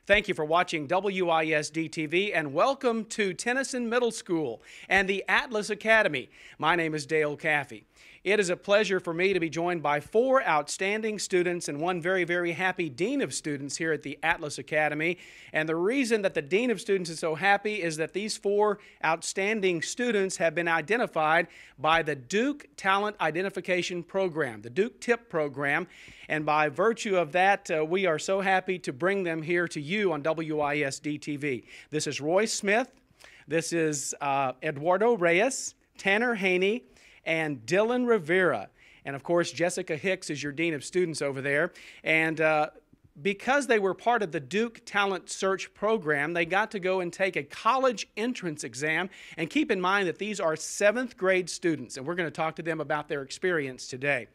Thank you for watching WISD TV and welcome to Tennyson Middle School and the Atlas Academy. My name is Dale Caffey. It is a pleasure for me to be joined by four outstanding students and one very, very happy Dean of Students here at the Atlas Academy. And the reason that the Dean of Students is so happy is that these four outstanding students have been identified by the Duke Talent Identification Program, the Duke TIP program. And by virtue of that, we are so happy to bring them here to you on WISD TV. This is Roy Smith, this is Eduardo Reyes, Tanner Haney, and Dylan Rivera. And of course, Jessica Hicks is your Dean of Students over there. And because they were part of the Duke Talent Search program, they got to go and take a college entrance exam. And keep in mind that these are 7th grade students, and we're going to talk to them about their experience today.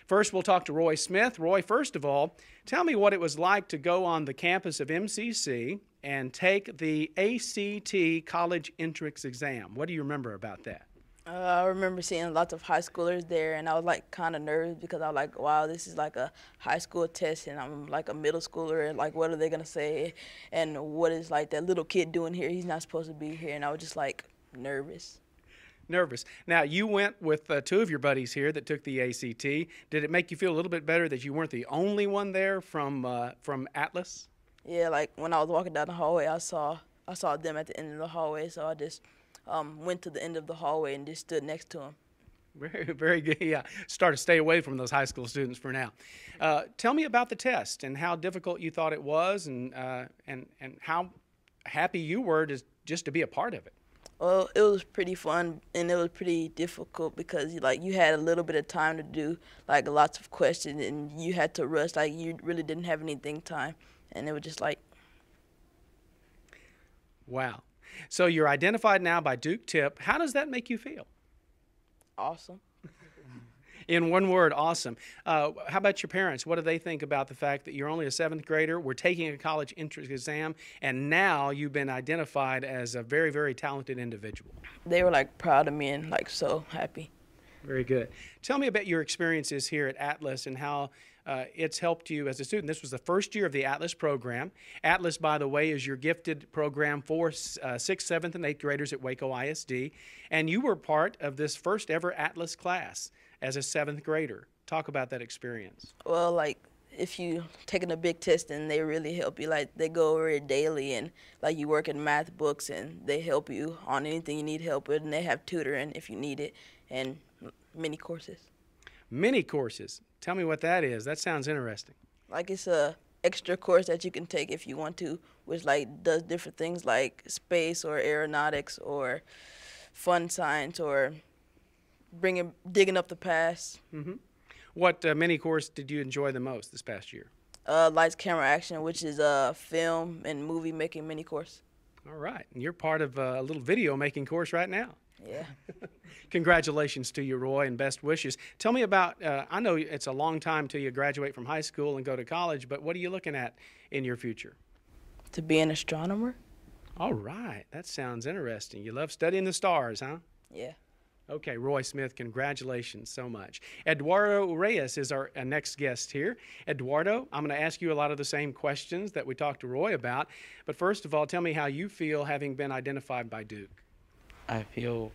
First, we'll talk to Roy Smith. Roy, first of all, tell me what it was like to go on the campus of MCC and take the ACT college entrance exam. What do you remember about that? I remember seeing lots of high schoolers there, and I was like kind of nervous because I was like, wow, this is like a high school test, and I'm like a middle schooler, and like, what are they gonna say? And what is like that little kid doing here? He's not supposed to be here, and I was just like nervous. Nervous. Now, you went with two of your buddies here that took the ACT. Did it make you feel a little bit better that you weren't the only one there from Atlas? Yeah, like when I was walking down the hallway, I saw them at the end of the hallway, so I just went to the end of the hallway and just stood next to them. Very, very good. Yeah, start to stay away from those high school students for now. Tell me about the test and how difficult you thought it was, and how happy you were just to be a part of it. Well, it was pretty fun, and it was pretty difficult because like you had a little bit of time to do like lots of questions, and you had to rush. Like you really didn't have anything time, and it was just like. Wow. So you're identified now by Duke TIP. How does that make you feel? Awesome. In one word, awesome. How about your parents? What do they think about the fact that you're only a 7th grader, we're taking a college entrance exam, and now you've been identified as a very, very talented individual? They were like proud of me and like so happy. Very good. Tell me about your experiences here at Atlas and how it's helped you as a student. This was the first year of the Atlas program. Atlas, by the way, is your gifted program for 6th, 7th, and 8th graders at Waco ISD. And you were part of this first ever Atlas class as a 7th grader. Talk about that experience. Well, like if you taking a big test, and they really help you. Like they go over it daily, and like you work in math books, and they help you on anything you need help with, and they have tutoring if you need it, and mini courses. Mini courses. Tell me what that is. That sounds interesting. Like it's a extra course that you can take if you want to, which like does different things like space or aeronautics or fun science or digging up the past. Mm-hmm. What mini course did you enjoy the most this past year? Lights, camera, action, which is a film and movie making mini course. All right. And you're part of a little video making course right now. Yeah. Congratulations to you, Roy, and best wishes. Tell me about, I know it's a long time till you graduate from high school and go to college, but what are you looking at in your future? To be an astronomer. All right. That sounds interesting. You love studying the stars, huh? Yeah. Okay, Roy Smith, congratulations so much. Eduardo Reyes is our next guest here. Eduardo, I'm going to ask you a lot of the same questions that we talked to Roy about, but first of all, tell me how you feel having been identified by Duke. I feel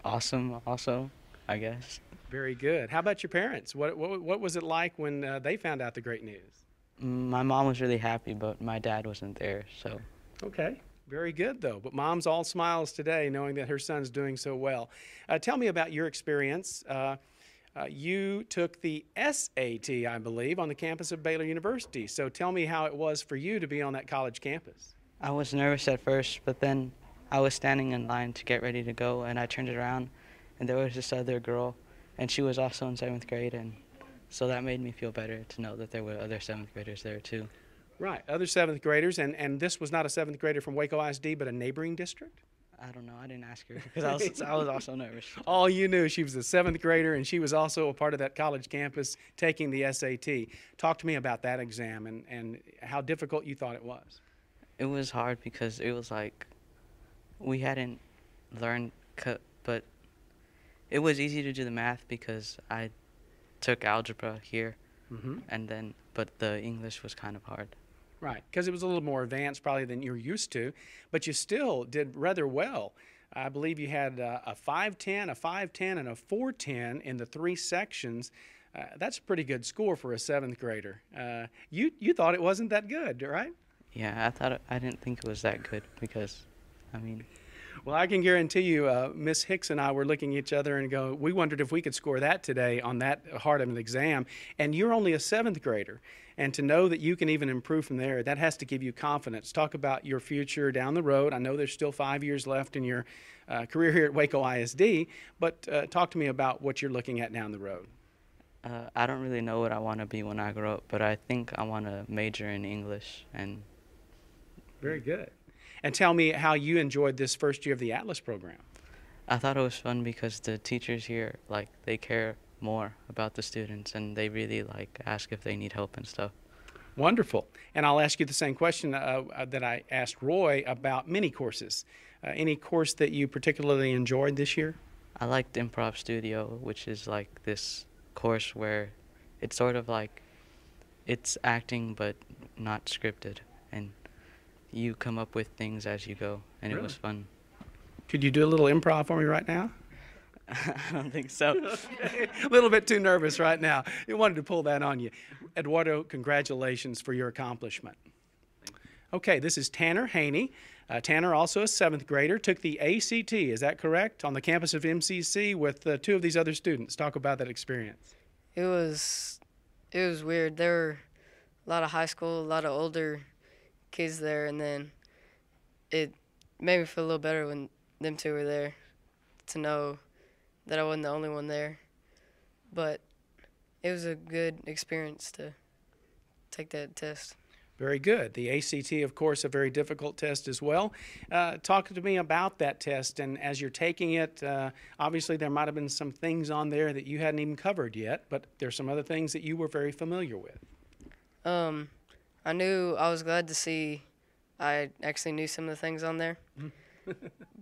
awesome also, I guess. Very good. How about your parents? What was it like when they found out the great news? My mom was really happy, but my dad wasn't there, so. Okay. Very good, though. But Mom's all smiles today knowing that her son's doing so well. Tell me about your experience. You took the SAT, I believe, on the campus of Baylor University. So tell me how it was for you to be on that college campus. I was nervous at first, but then I was standing in line to get ready to go, and I turned it around, and there was this other girl, and she was also in 7th grade, and so that made me feel better to know that there were other 7th graders there, too. Right, other 7th graders, and this was not a 7th grader from Waco ISD, but a neighboring district? I don't know. I didn't ask her because I was also nervous. All you knew, she was a 7th grader, and she was also a part of that college campus taking the SAT. Talk to me about that exam and how difficult you thought it was. It was hard because it was like we hadn't learned, but it was easy to do the math because I took algebra here, Mm-hmm. but the English was kind of hard. Right, because it was a little more advanced probably than you're used to, but you still did rather well. I believe you had a 510, a 510, and a 410 in the three sections. That's a pretty good score for a seventh grader. You thought it wasn't that good, right? Yeah, I didn't think it was that good because, I mean, Well, I can guarantee you, Miss Hicks and I were looking at each other and go, we wondered if we could score that today on that hard of an exam. And you're only a seventh grader. And to know that you can even improve from there, that has to give you confidence. Talk about your future down the road. I know there's still 5 years left in your career here at Waco ISD, but talk to me about what you're looking at down the road. I don't really know what I want to be when I grow up, but I think I want to major in English. And Very good. And tell me how you enjoyed this first year of the Atlas program. I thought it was fun because the teachers here, like, they care more about the students and they really, like, ask if they need help and stuff. Wonderful. And I'll ask you the same question that I asked Roy about mini courses. Any course that you particularly enjoyed this year? I liked Improv Studio, which is like this course where it's sort of like it's acting but not scripted, and you come up with things as you go, and Really? it was fun. Could you do a little improv for me right now? I don't think so. A little bit too nervous right now. You wanted to pull that on you. Eduardo, congratulations for your accomplishment. Okay, this is Tanner Haney. Tanner, also a seventh grader, took the ACT, is that correct, on the campus of MCC with two of these other students. Talk about that experience. It was weird. There were a lot of high school, a lot of older kids there, and then it made me feel a little better when them two were there, to know that I wasn't the only one there. But it was a good experience to take that test. Very good. The ACT, of course, a very difficult test as well. Talk to me about that test, and as you're taking it, obviously there might have been some things on there that you hadn't even covered yet, but there's some other things that you were very familiar with. I was glad to see I actually knew some of the things on there.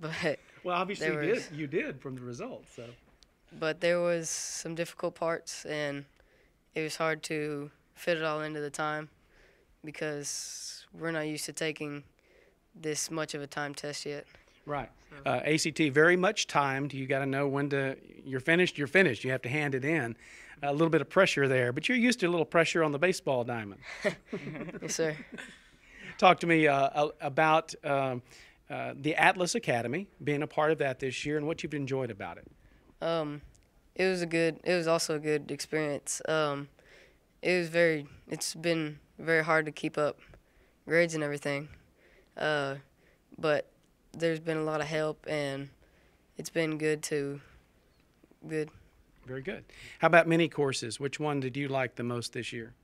But Well, obviously there you did from the results. So. but there was some difficult parts, and it was hard to fit it all into the time because we're not used to taking this much of a time test yet. Right. ACT, very much timed. You got to know when you're finished, you're finished. You have to hand it in. A little bit of pressure there, but you're used to a little pressure on the baseball diamond. Yes, sir. Talk to me about the Atlas Academy, being a part of that this year, and what you've enjoyed about it. It was also a good experience. It's been very hard to keep up grades and everything, but there's been a lot of help, and it's been good. Very good. How about mini courses? Which one did you like the most this year?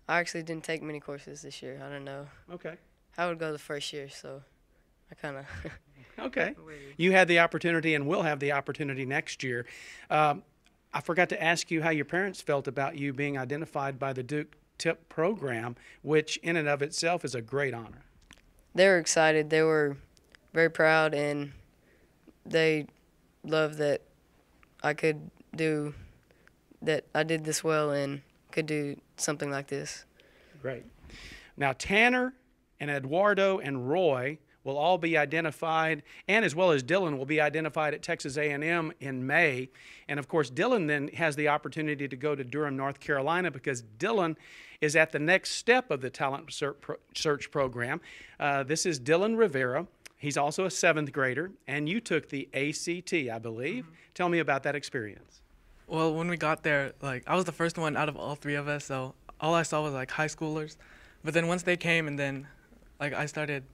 I actually didn't take many courses this year. I don't know. Okay. I would go the first year, so I kind of Okay. You had the opportunity and will have the opportunity next year. I forgot to ask you how your parents felt about you being identified by the Duke TIP program, which in and of itself is a great honor. They were excited. They were very proud, and they loved that I did this well and could do something like this. Great. Now, Tanner and Eduardo and Roy will all be identified, and as well as Dylan will be identified at Texas A&M in May. And of course, Dylan then has the opportunity to go to Durham, North Carolina, because Dylan is at the next step of the talent search program. This is Dylan Rivera. He's also a seventh grader, and you took the ACT, I believe. Mm-hmm. Tell me about that experience. Well, when we got there, I was the first one out of all three of us, so all I saw was high schoolers. But then once they came, and then I started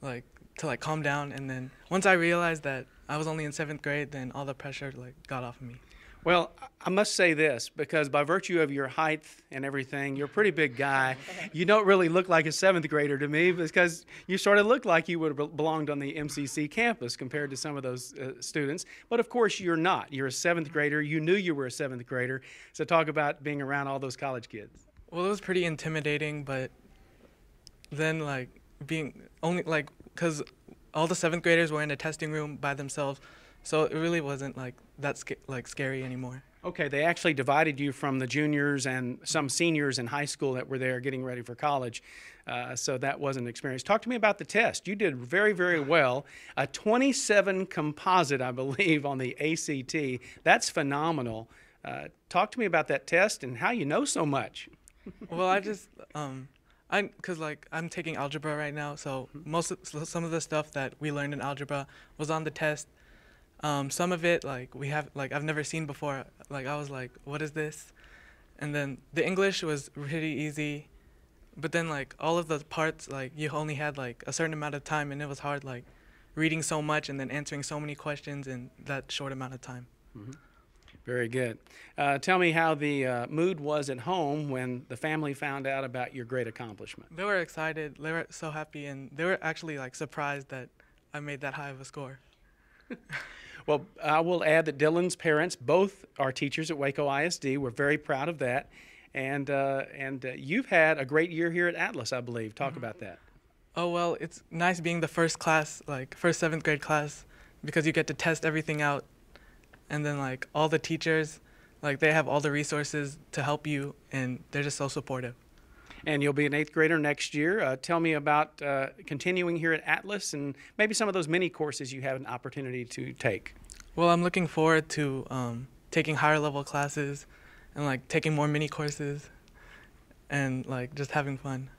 to calm down, and then once I realized that I was only in seventh grade, then all the pressure got off of me. Well, I must say this, because by virtue of your height and everything, you're a pretty big guy. You don't really look like a seventh grader to me, because you sort of look like you would have belonged on the MCC campus compared to some of those students. But of course, you're not. You're a seventh grader. You knew you were a seventh grader. So talk about being around all those college kids. Well, it was pretty intimidating, but then being only because all the seventh graders were in a testing room by themselves, so it really wasn't that scary anymore. Okay, they actually divided you from the juniors and some seniors in high school that were there getting ready for college. So that was an experience. Talk to me about the test. You did very, very well. A 27 composite, I believe, on the ACT. That's phenomenal. Talk to me about that test and how you know so much. Well, cause like I'm taking algebra right now, so some of the stuff that we learned in algebra was on the test. Some of it like I've never seen before. Like I was like, what is this? And then the English was pretty easy, but then like all of the parts, like you only had like a certain amount of time, and it was hard like reading so much and then answering so many questions in that short amount of time. Mm-hmm. Very good. Tell me how the mood was at home when the family found out about your great accomplishment. They were excited. They were so happy, and they were actually like surprised that I made that high of a score. Well, I will add that Dylan's parents both are teachers at Waco ISD. We're very proud of that. And you've had a great year here at Atlas, I believe. Talk about that. Oh, well, it's nice being the first class, like first 7th grade class, because you get to test everything out. And then like all the teachers, like they have all the resources to help you, and they're just so supportive. And you'll be an 8th grader next year. Tell me about continuing here at Atlas and maybe some of those mini courses you have an opportunity to take. Well, I'm looking forward to taking higher level classes and like taking more mini courses and like just having fun.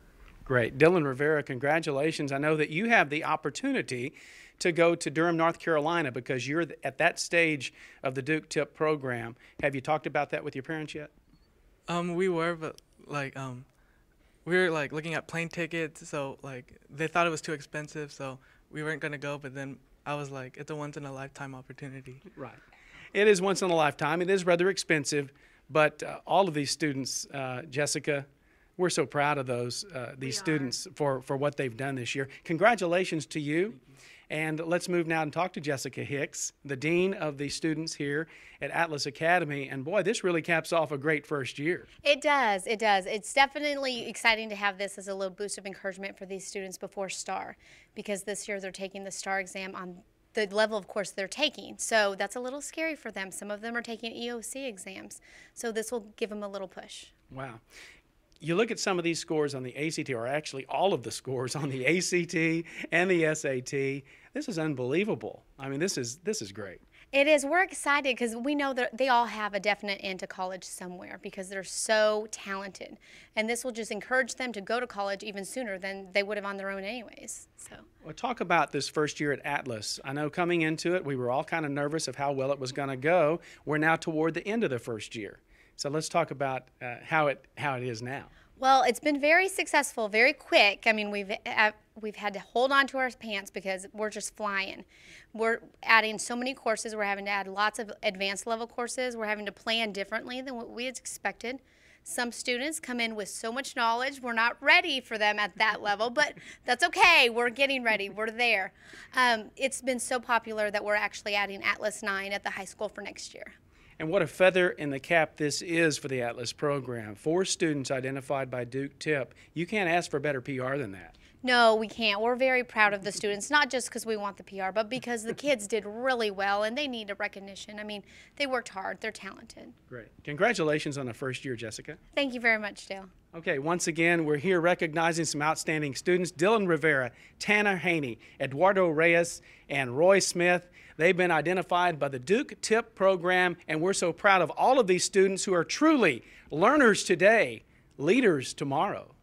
Great. Dylan Rivera, congratulations. I know that you have the opportunity to go to Durham, North Carolina, because you're at that stage of the Duke Tip program. Have you talked about that with your parents yet? We were, but like we were like looking at plane tickets, so like they thought it was too expensive, so we weren't gonna go. But then I was like, it's a once in a lifetime opportunity. Right. It is once in a lifetime. It is rather expensive, but all of these students, Jessica, we're so proud of these students for what they've done this year. Congratulations to you. And let's move now and talk to Jessica Hicks, the dean of the students here at Atlas Academy. And boy, this really caps off a great first year. It does. It does. It's definitely exciting to have this as a little boost of encouragement for these students before STAR, because this year they're taking the STAR exam on the level of course they're taking. So that's a little scary for them. Some of them are taking EOC exams. So this will give them a little push. Wow. You look at some of these scores on the ACT, or actually all of the scores on the ACT and the SAT. This is unbelievable. I mean, this is great. It is. We're excited because we know that they all have a definite end to college somewhere because they're so talented. And this will just encourage them to go to college even sooner than they would have on their own anyways. So. Well, talk about this first year at Atlas. I know coming into it, we were all kind of nervous of how well it was going to go. We're now toward the end of the first year. So let's talk about how it is now. Well, it's been very successful, very quick. I mean, we've had to hold on to our pants because we're just flying. We're adding so many courses. We're having to add lots of advanced level courses. We're having to plan differently than what we had expected. Some students come in with so much knowledge, we're not ready for them at that level, but that's okay. We're getting ready. We're there. It's been so popular that we're actually adding Atlas 9 at the high school for next year. And what a feather in the cap this is for the Atlas program. 4 students identified by Duke Tip. You can't ask for better PR than that. No, we can't. We're very proud of the students, not just because we want the PR, but because the kids did really well and they need a recognition. I mean, they worked hard. They're talented. Great. Congratulations on the first year, Jessica. Thank you very much, Dale. Okay, once again, we're here recognizing some outstanding students. Dylan Rivera, Tanner Haney, Eduardo Reyes, and Roy Smith. They've been identified by the Duke Tip program, and we're so proud of all of these students who are truly learners today, leaders tomorrow.